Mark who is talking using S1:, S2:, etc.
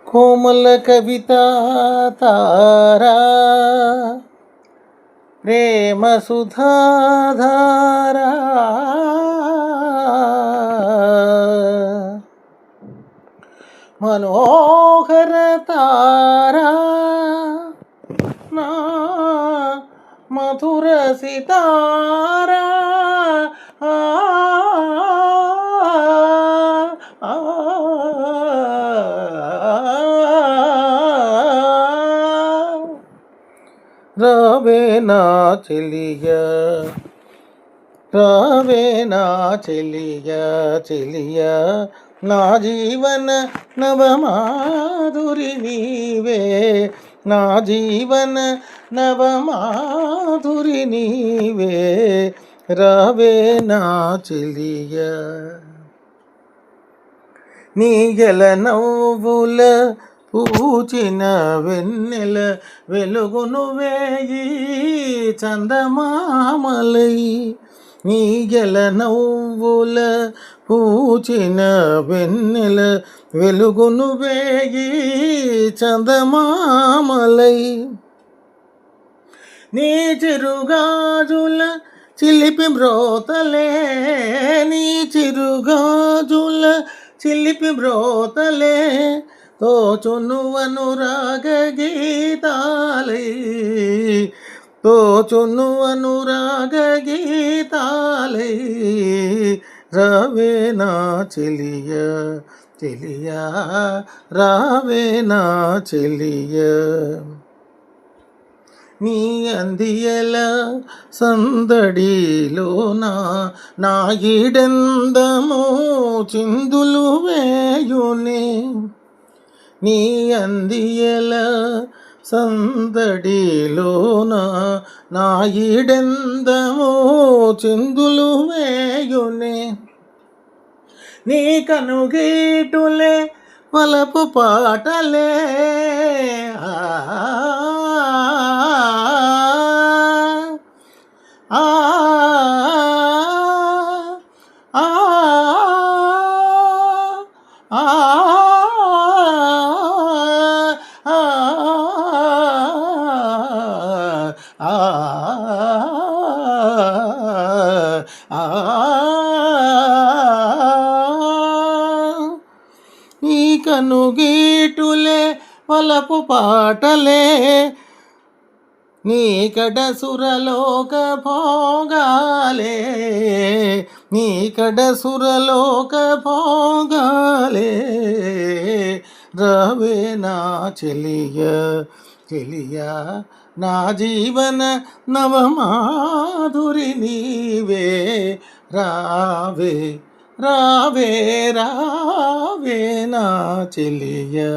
S1: కోమల కవిత తారా ప్రేమ సుధాధారా మనోహర తారా నా మధుర సితారా రావే నా చెలియా రావే నా చెలియా చెలియా నా జీవన నవమాధురి నీవే నా జీవన నవమాధురి నీవే రావే నా చెలియా నీ గెల నవ్వుల పూచిన వెన్నెల వెలుగును వేయి చందమామలై నీ గెల నవ్వుల పూచిన వెన్నెల వెలుగును వేయి చందమామలై నీ చిరుగాజుల చిలిపి మ్రోతలే నీ చిరుగాజుల చిలిపి మ్రోతలే తోచును అనురాగ గీతాలై తోచును అనురాగ గీతాలై రావే నా చెలియా చెలియా రావే నా చెలియా నీ అందియల సందడిలోన నా ఈడెందమో చిందులు వేయునే నీ అందియల సందడిలోన నా ఈడెందమో చిందులు వేయునే నీ కనుగీటులే వలపు పాటలే నీ కనుగీటులే వలపు పాటలే నీ కడ సురలోక భోగాలే నీ కడ సురలోక భోగాలే రావే నా చెలియా చెలియా నా జీవన నవమాధురి నీవే రావే రావే రావే నా చెలియా.